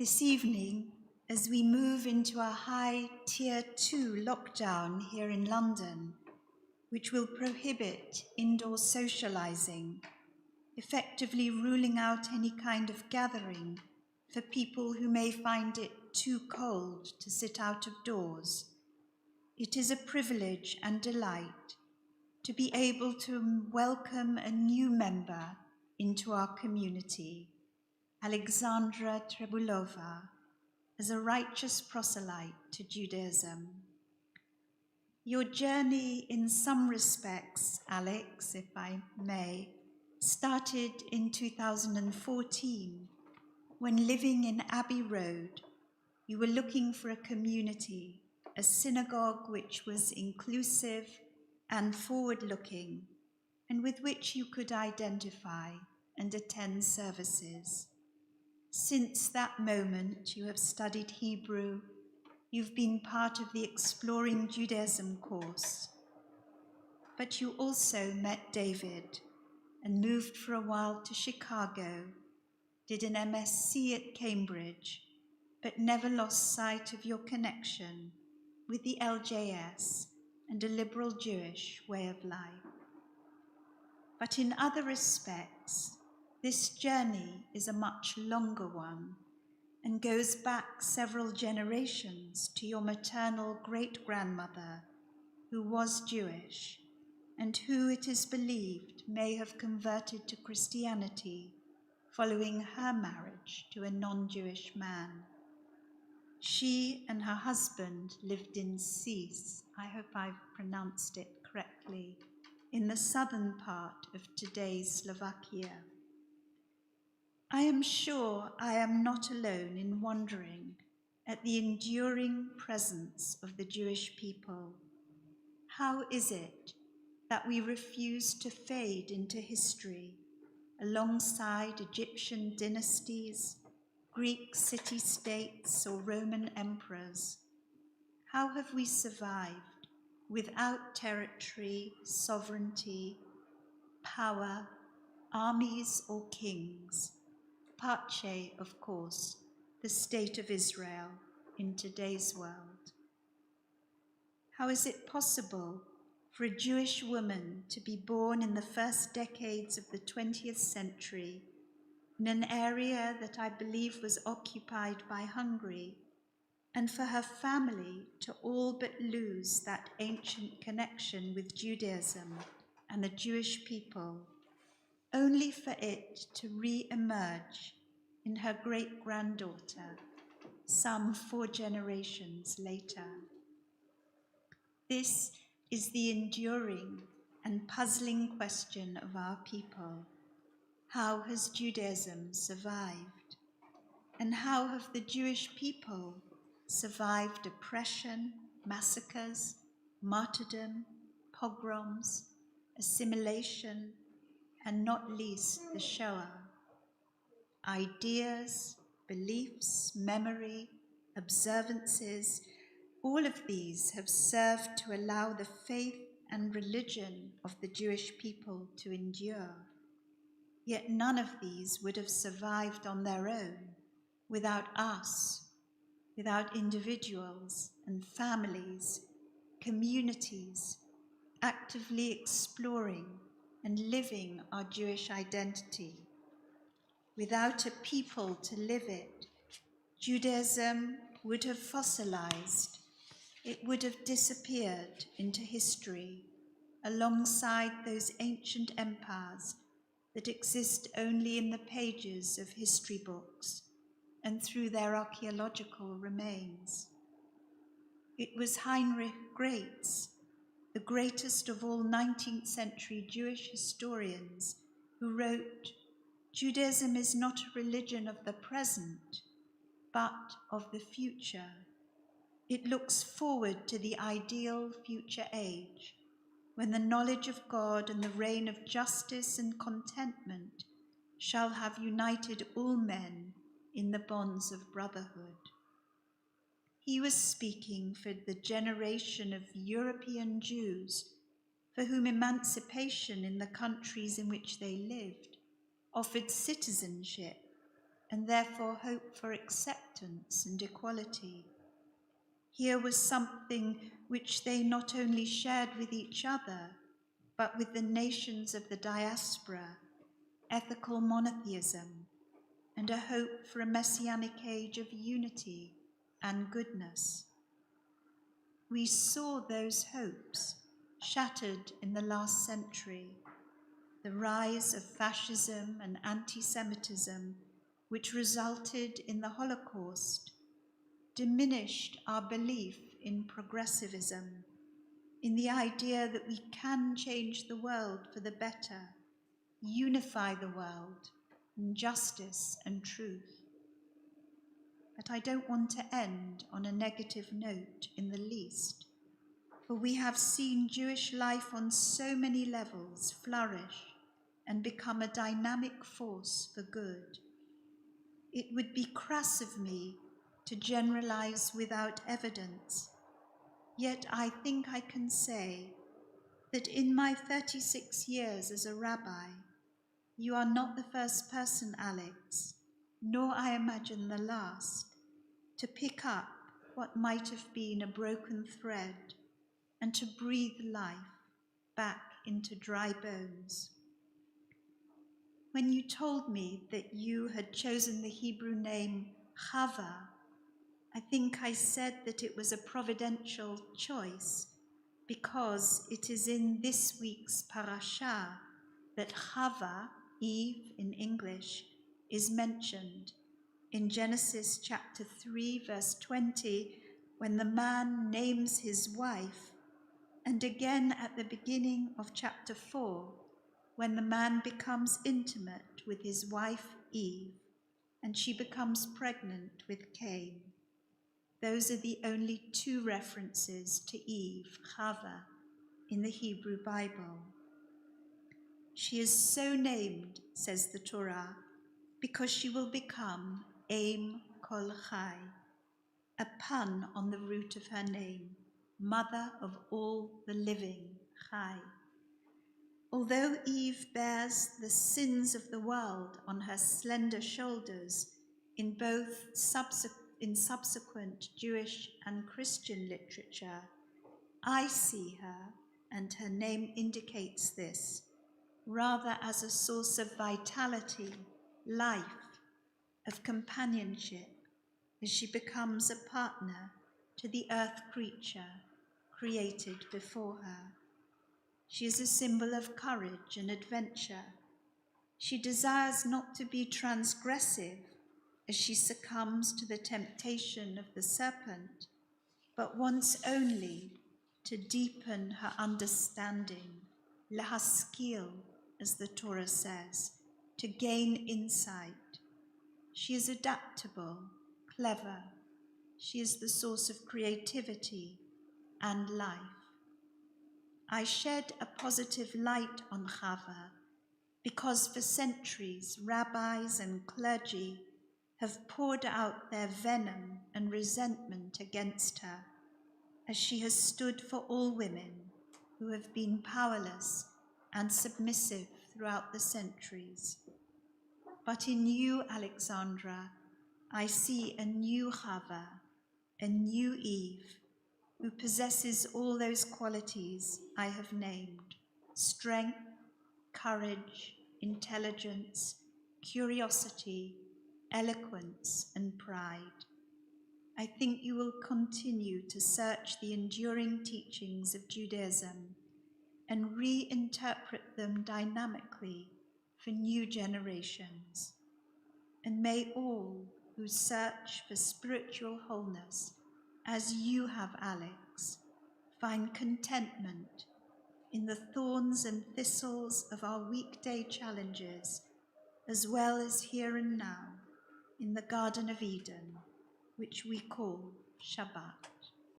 This evening, as we move into a high Tier 2 lockdown here in London, which will prohibit indoor socializing, effectively ruling out any kind of gathering for people who may find it too cold to sit out of doors, it is a privilege and delight to be able to welcome a new member into our community, Alexandra Trebulova, as a righteous proselyte to Judaism. Your journey, in some respects, Alex, if I may, started in 2014, when living in Abbey Road, you were looking for a community, a synagogue which was inclusive and forward-looking, and with which you could identify and attend services. Since that moment, you have studied Hebrew. You've been part of the Exploring Judaism course. But you also met David and moved for a while to Chicago, did an MSc at Cambridge, but never lost sight of your connection with the LJS and a liberal Jewish way of life. But in other respects, this journey is a much longer one and goes back several generations to your maternal great-grandmother, who was Jewish and who, it is believed, may have converted to Christianity following her marriage to a non-Jewish man. She and her husband lived in Sis, I hope I've pronounced it correctly, in the southern part of today's Slovakia. I am sure I am not alone in wondering at the enduring presence of the Jewish people. How is it that we refuse to fade into history alongside Egyptian dynasties, Greek city-states, or Roman emperors? How have we survived without territory, sovereignty, power, armies, or kings? Pace, of course, the state of Israel in today's world. How is it possible for a Jewish woman to be born in the first decades of the 20th century in an area that I believe was occupied by Hungary, and for her family to all but lose that ancient connection with Judaism and the Jewish people, only for it to re-emerge in her great-granddaughter, some 4 generations later? This is the enduring and puzzling question of our people. How has Judaism survived? And how have the Jewish people survived oppression, massacres, martyrdom, pogroms, assimilation, and not least the Shoah? Ideas, beliefs, memory, observances, all of these have served to allow the faith and religion of the Jewish people to endure. Yet none of these would have survived on their own without us, without individuals and families, communities, actively exploring and living our Jewish identity. Without a people to live it, Judaism would have fossilized. It would have disappeared into history alongside those ancient empires that exist only in the pages of history books and through their archaeological remains. It was Heinrich Graetz, the greatest of all 19th century Jewish historians, who wrote, "Judaism is not a religion of the present, but of the future. It looks forward to the ideal future age, when the knowledge of God and the reign of justice and contentment shall have united all men in the bonds of brotherhood." He was speaking for the generation of European Jews for whom emancipation in the countries in which they lived offered citizenship, and therefore hope for acceptance and equality. Here was something which they not only shared with each other, but with the nations of the diaspora, ethical monotheism, and a hope for a messianic age of unity and goodness. We saw those hopes shattered in the last century, the rise of fascism and anti-Semitism, which resulted in the Holocaust, diminished our belief in progressivism, in the idea that we can change the world for the better, unify the world in justice and truth. But I don't want to end on a negative note in the least, for we have seen Jewish life on so many levels flourish and become a dynamic force for good. It would be crass of me to generalize without evidence, yet I think I can say that in my 36 years as a rabbi, you are not the first person, Alex, nor I imagine the last, to pick up what might have been a broken thread and to breathe life back into dry bones. When you told me that you had chosen the Hebrew name Chava, I think I said that it was a providential choice because it is in this week's parasha that Chava, Eve in English, is mentioned in Genesis chapter 3, verse 20, when the man names his wife, and again at the beginning of chapter 4, when the man becomes intimate with his wife Eve, and she becomes pregnant with Cain. Those are the only two references to Eve, Chava, in the Hebrew Bible. She is so named, says the Torah, because she will become Aim Kol Chai, a pun on the root of her name, mother of all the living, Chai. Although Eve bears the sins of the world on her slender shoulders in both subsequent Jewish and Christian literature, I see her, and her name indicates this, rather as a source of vitality, life, of companionship, as she becomes a partner to the earth creature created before her. She is a symbol of courage and adventure. She desires not to be transgressive as she succumbs to the temptation of the serpent, but wants only to deepen her understanding, lahaskil, as the Torah says, to gain insight. She is adaptable, clever. She is the source of creativity and life. I shed a positive light on Chava because for centuries rabbis and clergy have poured out their venom and resentment against her, as she has stood for all women who have been powerless and submissive throughout the centuries. But in you, Alexandra, I see a new Chava, a new Eve, who possesses all those qualities I have named: strength, courage, intelligence, curiosity, eloquence, and pride. I think you will continue to search the enduring teachings of Judaism and reinterpret them dynamically for new generations. And may all who search for spiritual wholeness, as you have, Alex, find contentment in the thorns and thistles of our weekday challenges, as well as here and now in the Garden of Eden, which we call Shabbat.